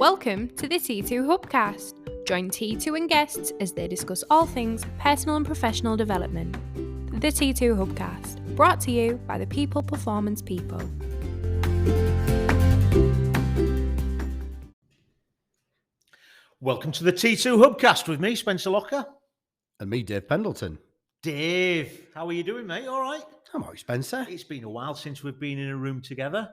Welcome to the T2 hubcast. Join T2 and guests as they discuss all things personal and professional development. The T2 hubcast, brought to you by the People Performance People. Welcome to the T2 hubcast with me, Spencer Locker. And me, Dave Pendleton. Dave, how are you doing, mate? All right? I'm all right, Spencer. It's been a while since we've been in a room together.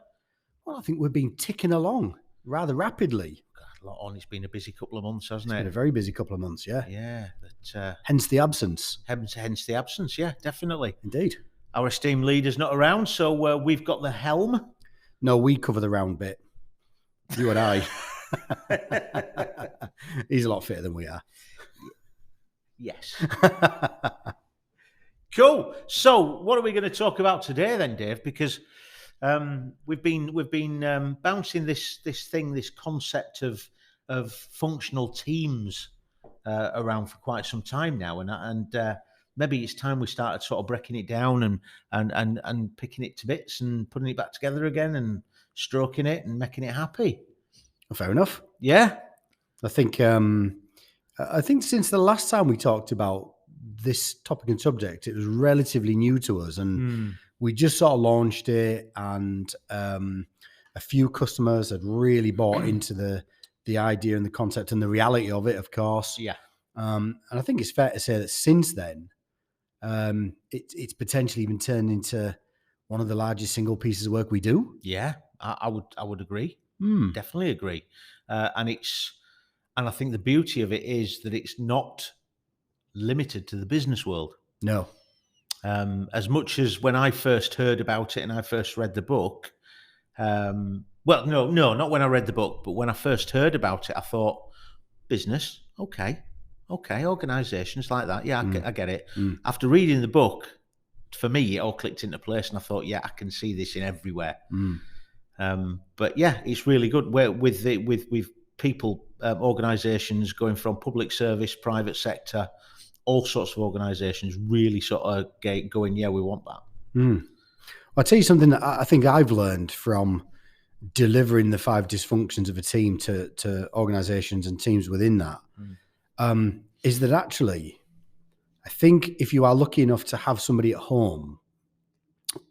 Well, I think we've been ticking along rather rapidly. God, a lot on. It's been a busy couple of months, hasn't It's it? been a very busy couple of months, yeah. Yeah. But, hence the absence. hence the absence, yeah, definitely. Indeed. Our esteemed leader's not around, so we've got the helm. No, we cover the round bit. You and I. He's a lot fitter than we are. Yes. Cool. So, what are we going to talk about today, then, Dave? Because we've been bouncing this concept of functional teams around for quite some time now, and maybe it's time we started sort of breaking it down and picking it to bits and putting it back together again and stroking it and making it happy. Fair enough. Yeah. I think since the last time we talked about this topic and subject, it was relatively new to us, and we just sort of launched it, and a few customers had really bought into the idea and the concept and the reality of it, of course. Yeah. And I think it's fair to say that since then, it's potentially even turned into one of the largest single pieces of work we do. Yeah, I would agree. Definitely agree. And I think the beauty of it is that it's not limited to the business world. No. As much as when I first heard about it and I first read the book, well, no, not when I read the book, but when I first heard about it, I thought, business, okay, organisations like that, yeah, I get it. After reading the book, for me, it all clicked into place, and I thought, yeah, I can see this in everywhere. But yeah, it's really good with people, organisations going from public service, private sector, all sorts of organisations really sort of going, yeah, we want that. I'll tell you something that I think I've learned from delivering the 5 dysfunctions of a team to organisations and teams within that, is that actually, I think if you are lucky enough to have somebody at home,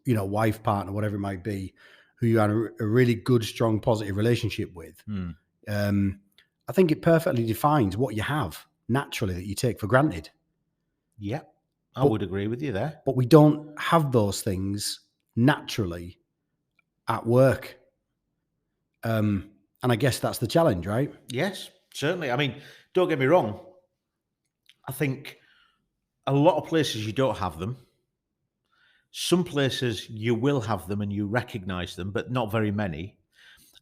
wife, partner, whatever it might be, who you have a really good, strong, positive relationship with, I think it perfectly defines what you have naturally that you take for granted. Yeah, I would agree with you there. But we don't have those things naturally at work. And I guess that's the challenge, right? Yes, certainly. I mean, don't get me wrong. I think a lot of places you don't have them. Some places you will have them and you recognise them, but not very many.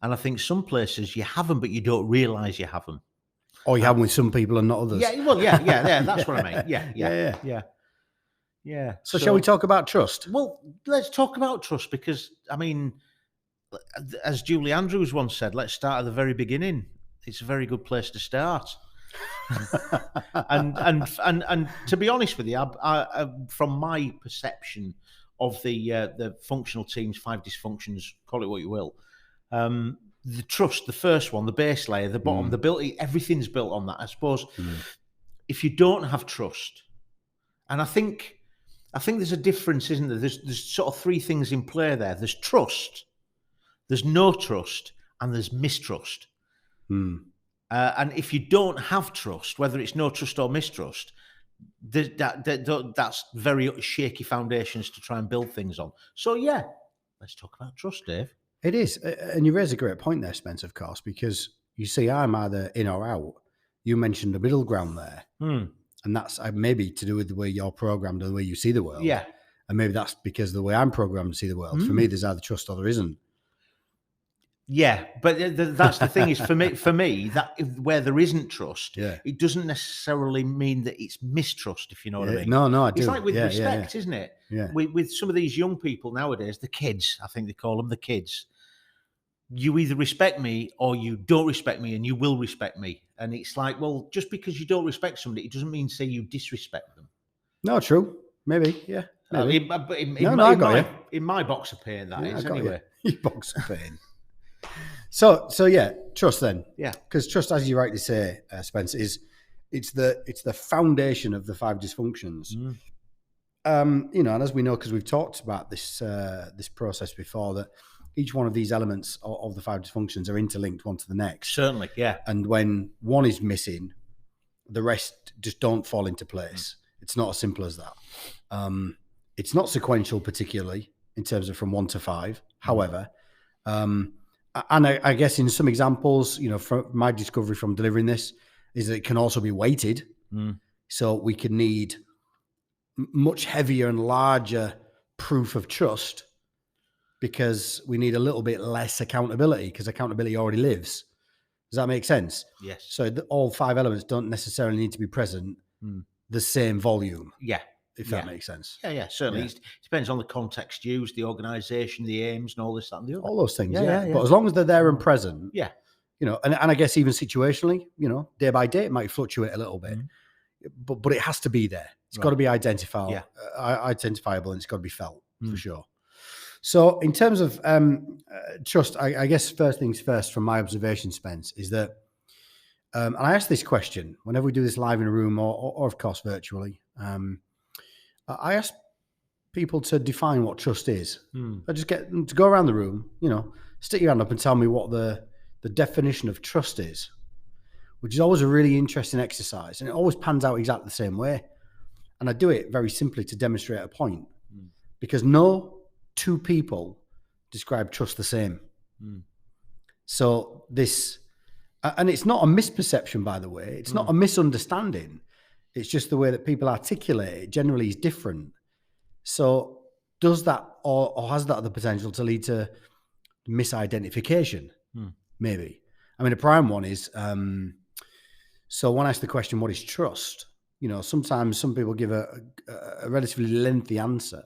And I think some places you have them, but you don't realise you have them. Or you have them with some people and not others. Yeah, well, yeah, that's what I mean. Yeah. So shall we talk about trust? Well, let's talk about trust because, I mean, as Julie Andrews once said, let's start at the very beginning. It's a very good place to start. and to be honest with you, I, from my perception of the functional teams, 5 dysfunctions, call it what you will, the trust, the first one, the base layer, the bottom, the built, everything's built on that. I suppose if you don't have trust, and I think there's a difference, isn't there? There's sort of 3 things in play there. There's trust, there's no trust, and there's mistrust. And if you don't have trust, whether it's no trust or mistrust, that's very shaky foundations to try and build things on. So yeah, let's talk about trust, Dave. It is. And you raise a great point there, Spence, of course, because you see I'm either in or out. You mentioned the middle ground there. And that's maybe to do with the way you're programmed or the way you see the world. Yeah. And maybe that's because of the way I'm programmed to see the world. For me, there's either trust or there isn't. Yeah, but that's the thing is for me that where there isn't trust, it doesn't necessarily mean that it's mistrust, if you know what I mean. No, I do. It's like with respect, isn't it? Yeah. With some of these young people nowadays, the kids, I think they call them the kids. You either respect me or you don't respect me, and you will respect me. And it's like, well, just because you don't respect somebody, it doesn't mean say you disrespect them. No, true. Maybe, yeah. Maybe. In my box of paint, that is anyway. Your box of paint. So yeah, trust then. Yeah. Because trust, as you rightly say, Spence, it's the foundation of the 5 dysfunctions. And as we know, because we've talked about this process before, that each one of these elements of the 5 dysfunctions are interlinked one to the next. Certainly, yeah. And when one is missing, the rest just don't fall into place. It's not as simple as that. It's not sequential, particularly in terms of from 1 to 5. However, and I guess in some examples, from my discovery from delivering this, is that it can also be weighted. So we can need much heavier and larger proof of trust because we need a little bit less accountability because accountability already lives. Does that make sense? Yes. So all 5 elements don't necessarily need to be present the same volume. Yeah. If that makes sense. Yeah, certainly. It depends on the context used, the organisation, the aims, and all this, that, and the other. All those things, Yeah. But as long as they're there and present, yeah. And I guess even situationally, day by day, it might fluctuate a little bit, but it has to be there. It's got to be identifiable, and it's got to be felt for sure. So in terms of trust, I guess first things first, from my observation, Spence, is that, and I ask this question whenever we do this live in a room or of course virtually. I ask people to define what trust is. I just get them to go around the room, stick your hand up and tell me what the definition of trust is, which is always a really interesting exercise. And it always pans out exactly the same way. And I do it very simply to demonstrate a point, because no 2 people describe trust the same. So this, and it's not a misperception, by the way. It's not a misunderstanding. It's just the way that people articulate it generally is different. So does that, or has that the potential to lead to misidentification? Maybe. I mean, a prime one is, so when I ask the question, what is trust? Sometimes some people give a relatively lengthy answer,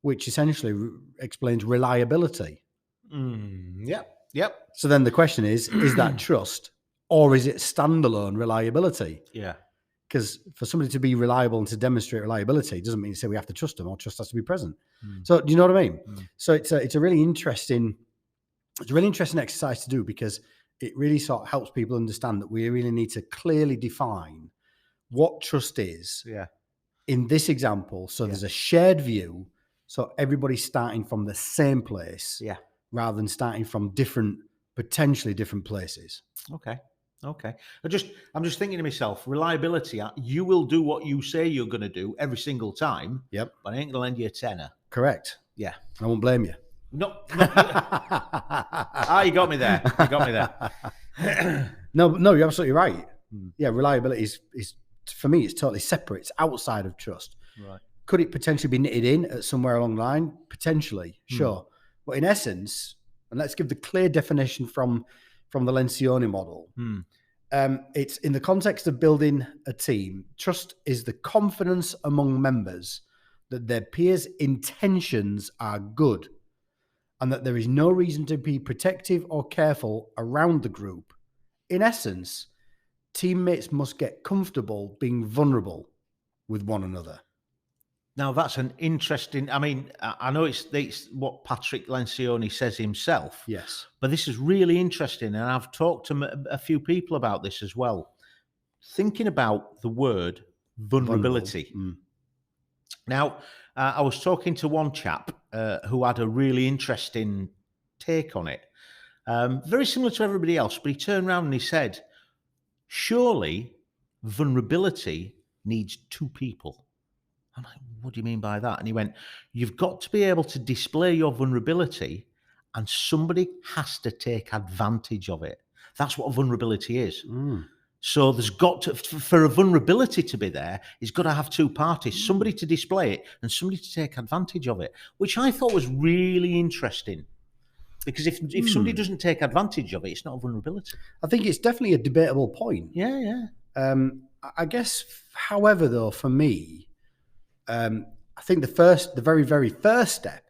which essentially explains reliability. Yep. So then the question is that trust, or is it standalone reliability? Yeah. Because for somebody to be reliable and to demonstrate reliability doesn't mean to say we have to trust them, or trust has to be present. So do you know what I mean? So it's a really interesting exercise to do, because it really sort of helps people understand that we really need to clearly define what trust is in this example. So there's a shared view. So everybody's starting from the same place rather than starting from potentially different places. Okay. I'm just thinking to myself, reliability, you will do what you say you're going to do every single time. Yep. But I ain't going to lend you a tenner. Correct. Yeah. I won't blame you. No. You got me there. No, you're absolutely right. Yeah, reliability is for me, it's totally separate. It's outside of trust. Right. Could it potentially be knitted in at somewhere along the line? Potentially, sure. But in essence, and let's give the clear definition from the Lencioni model. It's in the context of building a team. Trust is the confidence among members that their peers' intentions are good, and that there is no reason to be protective or careful around the group. In essence, teammates must get comfortable being vulnerable with one another. Now, that's an interesting, I know it's what Patrick Lencioni says himself. Yes. But this is really interesting, and I've talked to a few people about this as well. Thinking about the word vulnerability. Now, I was talking to one chap who had a really interesting take on it. Very similar to everybody else, but he turned around and he said, surely vulnerability needs 2 people. I'm like, what do you mean by that? And he went, you've got to be able to display your vulnerability, and somebody has to take advantage of it. That's what vulnerability is. So there's got to, for a vulnerability to be there, it's got to have 2 parties, somebody to display it and somebody to take advantage of it, which I thought was really interesting. Because if somebody doesn't take advantage of it, it's not a vulnerability. I think it's definitely a debatable point. Yeah. I guess, however, though, for me, I think the very, very first step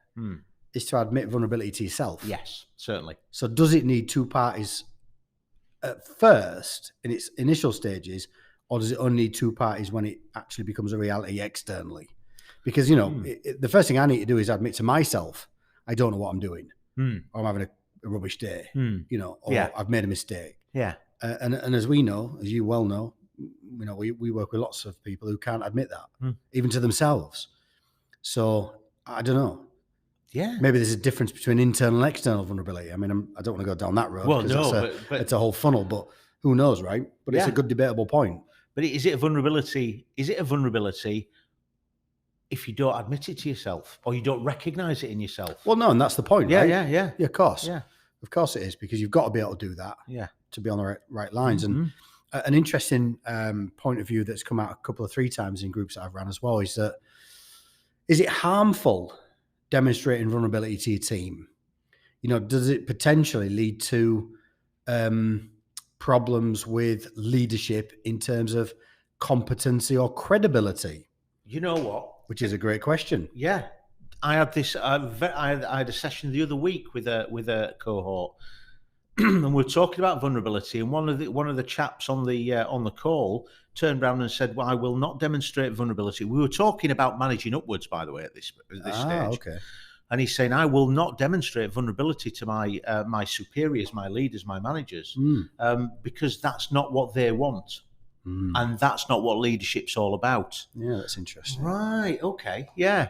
is to admit vulnerability to yourself. Yes, certainly. So does it need 2 parties at first in its initial stages, or does it only need 2 parties when it actually becomes a reality externally? Because, the first thing I need to do is admit to myself, I don't know what I'm doing, or I'm having a rubbish day, or Yeah. I've made a mistake. Yeah. And as we know, as you well know, we work with lots of people who can't admit that, even to themselves. So I don't know. Yeah. Maybe there's a difference between internal and external vulnerability. I mean, I don't want to go down that road. Well, because no, but it's a whole funnel, but who knows, right? But it's a good debatable point. But is it a vulnerability? Is it a vulnerability if you don't admit it to yourself or you don't recognize it in yourself? Well, no, and that's the point, right? Yeah, of course. Yeah. Of course it is, because you've got to be able to do that to be on the right lines. And an interesting point of view that's come out a three times in groups that I've run as well is that, is it harmful demonstrating vulnerability to your team? Does it potentially lead to problems with leadership in terms of competency or credibility? You know what? Which is a great question. Yeah. I had this. I had a session the other week with a cohort, and we were talking about vulnerability. And one of the chaps on the call turned around and said, "Well, I will not demonstrate vulnerability." We were talking about managing upwards, by the way, at this stage. Okay. And he's saying, "I will not demonstrate vulnerability to my superiors, my leaders, my managers, because that's not what they want." And that's not what leadership's all about. Yeah, that's interesting. Right. Okay. Yeah.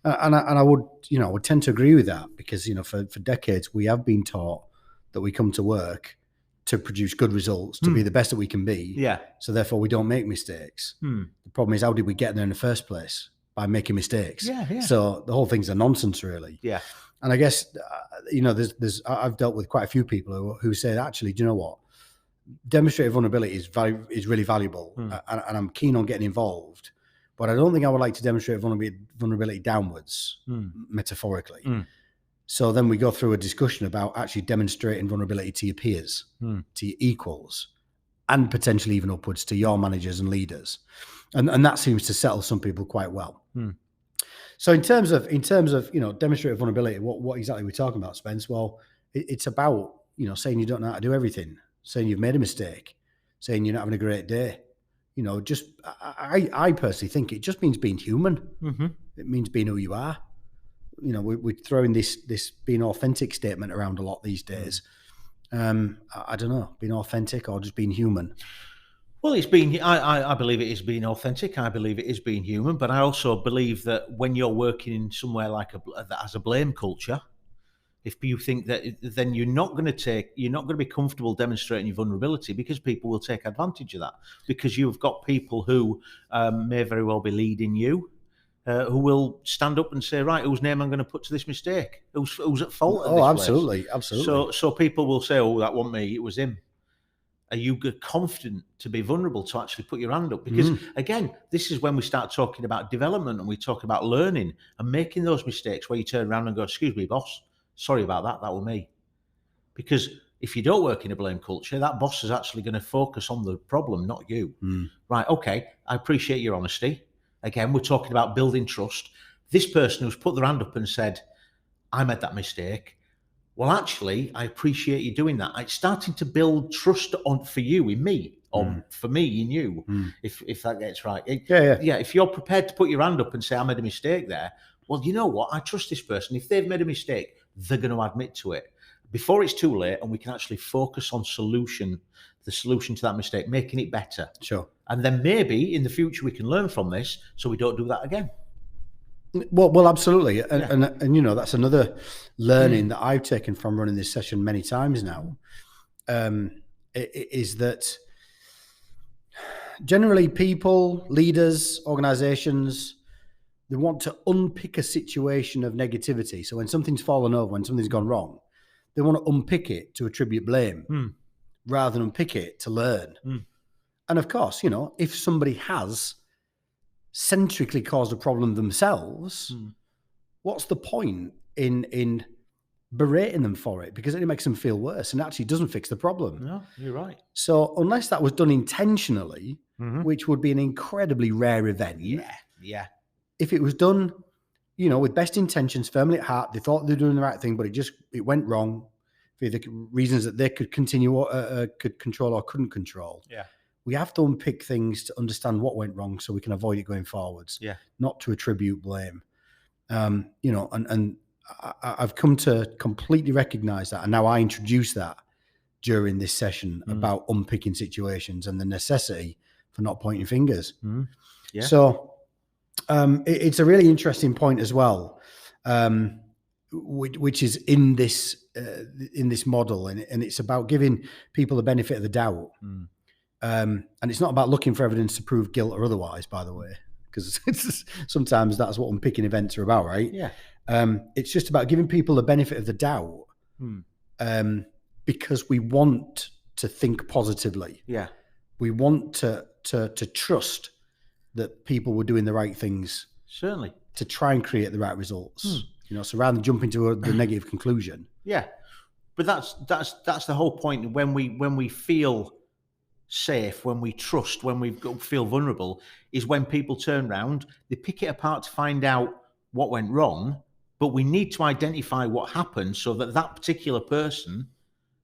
And I would, I would tend to agree with that, because, for decades we have been taught that we come to work to produce good results, to be the best that we can be. Yeah. So therefore we don't make mistakes. The problem is, how did we get there in the first place? By making mistakes. Yeah. So the whole thing's a nonsense, really. Yeah. And I guess, I've dealt with quite a few people who say, actually, do you know what? Demonstrated vulnerability is really valuable, and I'm keen on getting involved, but I don't think I would like to demonstrate vulnerability downwards, metaphorically. So then we go through a discussion about actually demonstrating vulnerability to your peers, to your equals, and potentially even upwards to your managers and leaders, and that seems to settle some people quite well. So in terms of demonstrated vulnerability, what exactly are we talking about, Spence? Well, it's about saying you don't know how to do everything, saying you've made a mistake, saying you're not having a great day. Just I personally think it just means being human. It means being who you are. We're throwing this being authentic statement around a lot these days. I don't know, being authentic or just being human. Well, it's been. I believe it is being authentic. I believe it is being human. But I also believe that when you're working in somewhere like that has a blame culture, if you think that, then you're not going to be comfortable demonstrating your vulnerability, because people will take advantage of that, because you've got people who may very well be leading you, who will stand up and say, right, whose name I'm going to put to this mistake? Who's at fault? Oh, absolutely. So people will say, oh, that wasn't me, it was him. Are you confident to be vulnerable, to actually put your hand up? Because again, this is when we start talking about development, and we talk about learning and making those mistakes where you turn around and go, excuse me, boss, sorry about that was me. Because if you don't work in a blame culture, that boss is actually going to focus on the problem, not you. Right, okay, I appreciate your honesty. Again, we're talking about building trust. This person who's put their hand up and said, I made that mistake. Well, actually, I appreciate you doing that. It's starting to build trust for you in me, or for me in you, if that gets right. Yeah, if you're prepared to put your hand up and say, I made a mistake there, well, you know what? I trust this person. If they've made a mistake, they're going to admit to it before it's too late, and we can actually focus on the solution to that mistake, making it better. Sure. And then maybe in the future we can learn from this, so we don't do that again. Well, absolutely. And that's another learning that I've taken from running this session many times now, is that generally people, leaders, organizations, they want to unpick a situation of negativity. So when something's fallen over, when something's gone wrong, they want to unpick it to attribute blame rather than unpick it to learn. And of course, if somebody has centrically caused a problem themselves, what's the point in berating them for it? Because it makes them feel worse and actually doesn't fix the problem. No, you're right. So unless that was done intentionally, which would be an incredibly rare event. Yeah. If it was done, with best intentions, firmly at heart, they thought they were doing the right thing, but it went wrong for the reasons that they could could control or couldn't control. Yeah. We have to unpick things to understand what went wrong so we can avoid it going forwards. Yeah. Not to attribute blame. And I've come to completely recognize that. And now I introduce that during this session about unpicking situations and the necessity for not pointing fingers. Yeah. So it's a really interesting point as well, which is in this model, and it's about giving people the benefit of the doubt. And it's not about looking for evidence to prove guilt or otherwise, by the way, because sometimes that's what unpicking events are about, right? Yeah. It's just about giving people the benefit of the doubt, because we want to think positively. Yeah. We want to trust that people were doing the right things. Certainly. To try and create the right results. So rather than jumping to the negative conclusion. Yeah. But that's the whole point. When we feel safe, when we trust, when we feel vulnerable, is when people turn around, they pick it apart to find out what went wrong, but we need to identify what happened so that particular person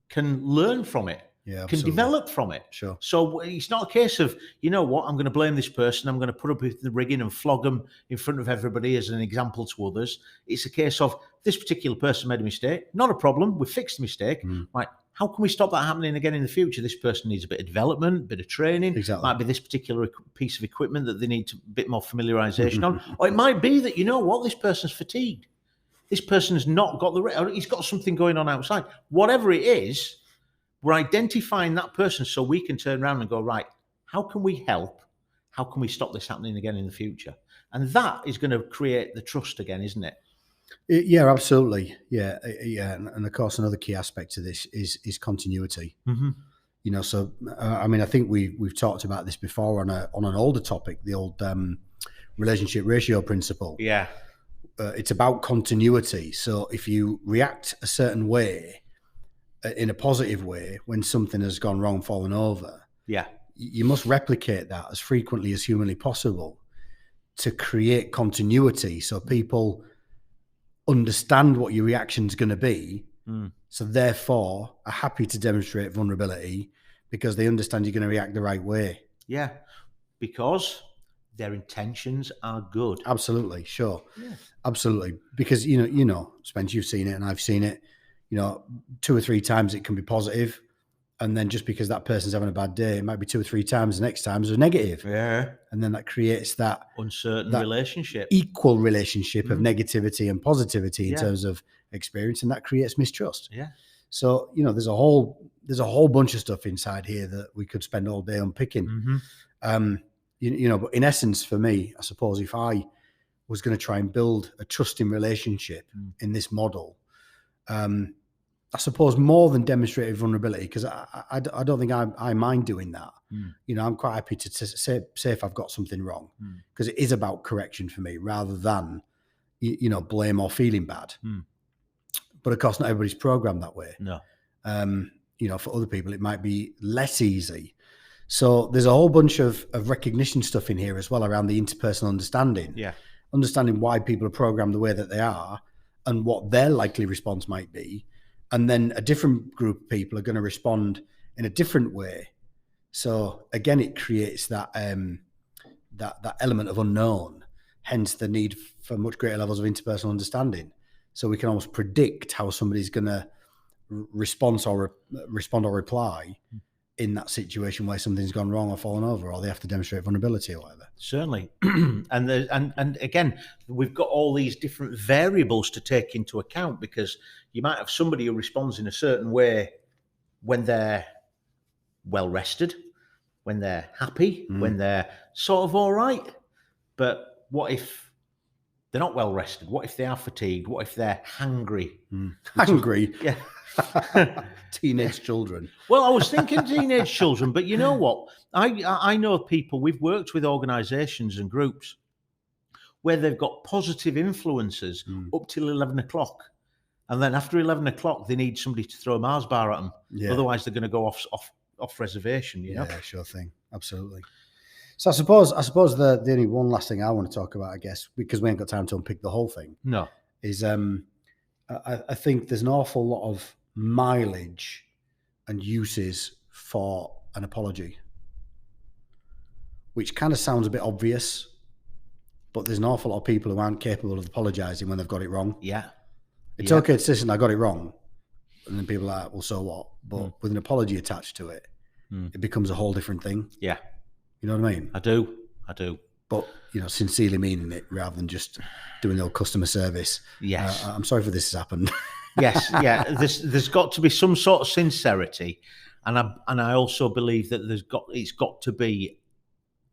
can learn from it, can develop from it. Sure. So it's not a case of, you know what, I'm going to blame this person, I'm going to put up with the rigging and flog them in front of everybody as an example to others. It's a case of this particular person made a mistake, not a problem, we fixed the mistake. Right, how can we stop that happening again in the future? This person needs a bit of development, a bit of training. Exactly. Might be this particular piece of equipment that they need a bit more familiarization on. Or it might be that, you know what, this person's fatigued. This person's not got or he's got something going on outside. Whatever it is, we're identifying that person so we can turn around and go, right, how can we help? How can we stop this happening again in the future? And that is going to create the trust again, isn't it? Yeah, absolutely. Yeah. And of course, another key aspect to this is continuity. So I mean, I think we've talked about this before on an older topic, the old relationship ratio principle. Yeah. It's about continuity. So if you react a certain way, in a positive way, when something has gone wrong, fallen over, you must replicate that as frequently as humanly possible to create continuity, so people understand what your reaction is going to be. So therefore are happy to demonstrate vulnerability because they understand you're going to react the right way. Yeah, because their intentions are good. Absolutely, sure. Yeah. Absolutely. Because, you know, Spence, you've seen it and I've seen it, 2 or 3 times it can be positive. And then just because that person's having a bad day, it might be 2 or 3 times the next time is a negative. Yeah. And then that creates that uncertain relationship, equal relationship of negativity and positivity in terms of experience. And that creates mistrust. Yeah. So, there's a whole bunch of stuff inside here that we could spend all day unpicking. But in essence, for me, I suppose if I was going to try and build a trusting relationship in this model, I suppose more than demonstrated vulnerability, because I don't think I mind doing that. I'm quite happy to say if I've got something wrong, because it is about correction for me rather than, blame or feeling bad. But of course, not everybody's programmed that way. No. For other people, it might be less easy. So there's a whole bunch of recognition stuff in here as well around the interpersonal understanding. Yeah. Understanding why people are programmed the way that they are and what their likely response might be. And then a different group of people are going to respond in a different way. So again, it creates that that element of unknown, hence the need for much greater levels of interpersonal understanding. So we can almost predict how somebody's going to respond or reply in that situation where something's gone wrong or fallen over, or they have to demonstrate vulnerability or whatever. Certainly. and again, we've got all these different variables to take into account, because you might have somebody who responds in a certain way when they're well rested, when they're happy, when they're sort of all right. But what if they're not well rested? What if they are fatigued? What if they're hangry? Hungry? Yeah. Teenage children. Well, I was thinking teenage children, but you know what? I know people, we've worked with organisations and groups where they've got positive influences up till 11 o'clock. And then after 11 o'clock, they need somebody to throw a Mars bar at them. Yeah. Otherwise, they're going to go off reservation, you know? Yeah, sure thing. Absolutely. So I suppose the only one last thing I want to talk about, I guess, because we ain't got time to unpick the whole thing. No. Is I think there's an awful lot of mileage and uses for an apology, which kind of sounds a bit obvious, but there's an awful lot of people who aren't capable of apologizing when they've got it wrong. Yeah. It's okay to say, listen, I got it wrong. And then people are like, well, so what? But with an apology attached to it, it becomes a whole different thing. Yeah. You know what I mean? I do. But, sincerely meaning it rather than just doing the old customer service. Yes. I'm sorry for this has happened. Yes, yeah. There's got to be some sort of sincerity. And I also believe that it's got to be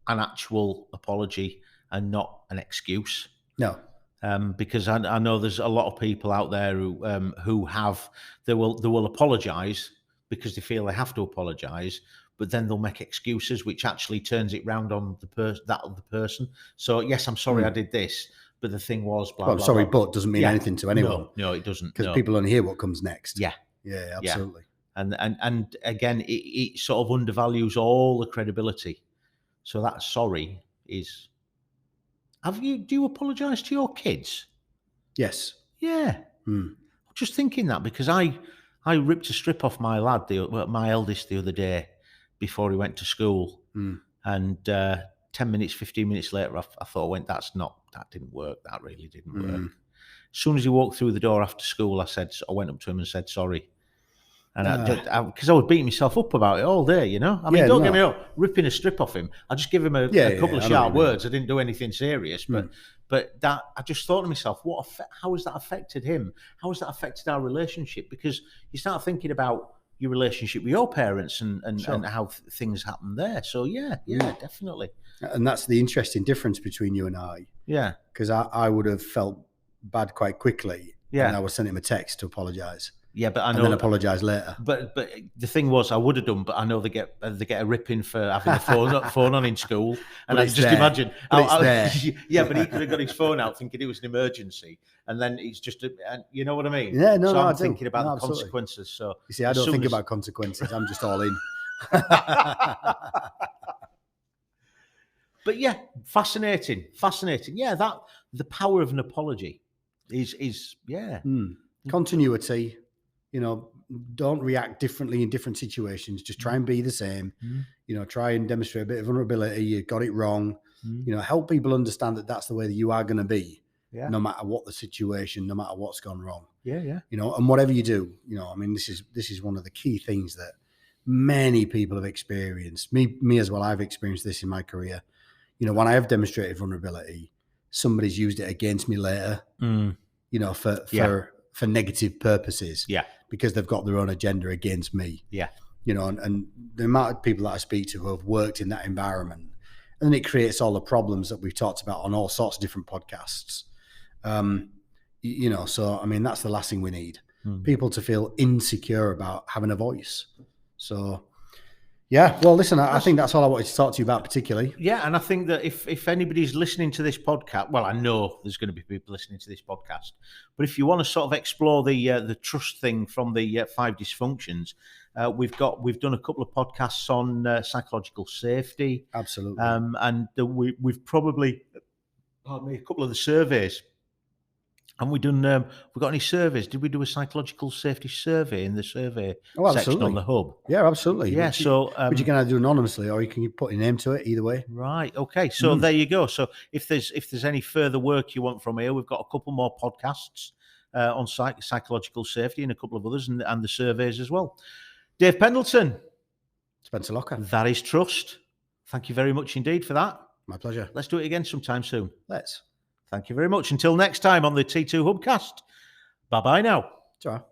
an actual apology and not an excuse. No. Because I know there's a lot of people out there who will apologise because they feel they have to apologise, but then they'll make excuses, which actually turns it round on that other person. So yes, I'm sorry I did this, but the thing was blah. Well, I'm blah, sorry, blah. but doesn't mean anything to anyone. No, it doesn't. Because people only hear what comes next. Yeah, absolutely. And again, it sort of undervalues all the credibility. So that sorry is. Do you apologise to your kids? Yes. Yeah. I'm just thinking that because I ripped a strip off my lad, my eldest, the other day before he went to school, and 10 minutes, 15 minutes later, I thought, that didn't work. That really didn't work. As soon as he walked through the door after school, I went up to him and said sorry. And because I was beating myself up about it all day, I mean, don't get me wrong, ripping a strip off him. I just give him a couple of sharp words. I didn't do anything serious, but that I just thought to myself, how has that affected him? How has that affected our relationship? Because you start thinking about your relationship with your parents and how things happen there. So yeah, definitely. And that's the interesting difference between you and I. Yeah, because I would have felt bad quite quickly. Yeah, and I would send him a text to apologise. Yeah, but I know. And then apologise later. But the thing was, I would have done, but I know they get a ripping for having a phone on in school, and I just imagine. Yeah, but he could have got his phone out thinking it was an emergency, and then it's just, you know what I mean? Yeah, no, so no, I'm thinking about the consequences. So you see, I don't think about consequences. I'm just all in. But yeah, fascinating. Yeah, that the power of an apology is continuity. Don't react differently in different situations. Just try and be the same. Try and demonstrate a bit of vulnerability. You got it wrong. Help people understand that that's the way that you are going to be, no matter what the situation, no matter what's gone wrong. Yeah. And whatever you do, I mean, this is one of the key things that many people have experienced. Me as well. I've experienced this in my career. When I have demonstrated vulnerability, somebody's used it against me later. For negative purposes. Yeah. Because they've got their own agenda against me. Yeah. And the amount of people that I speak to who have worked in that environment, and then it creates all the problems that we've talked about on all sorts of different podcasts. So, I mean, that's the last thing we need. People to feel insecure about having a voice. So, yeah, well, listen, I think that's all I wanted to talk to you about particularly. Yeah, and I think that if anybody's listening to this podcast, well, I know there's going to be people listening to this podcast, but if you want to sort of explore the trust thing from the 5 Dysfunctions, we've done a couple of podcasts on psychological safety. Absolutely. And we've probably, a couple of the surveys. And we got any surveys? Did we do a psychological safety survey in the survey section on the hub? Yeah, absolutely. Yeah, but you can either do anonymously or you can put your name to it. Either way. Right. Okay. So there you go. So if there's any further work you want from here, we've got a couple more podcasts on psychological safety and a couple of others, and the surveys as well. Dave Pendleton, Spencer Locker. That is trust. Thank you very much indeed for that. My pleasure. Let's do it again sometime soon. Let's. Thank you very much. Until next time on the T2 Hubcast. Bye-bye now. Ciao.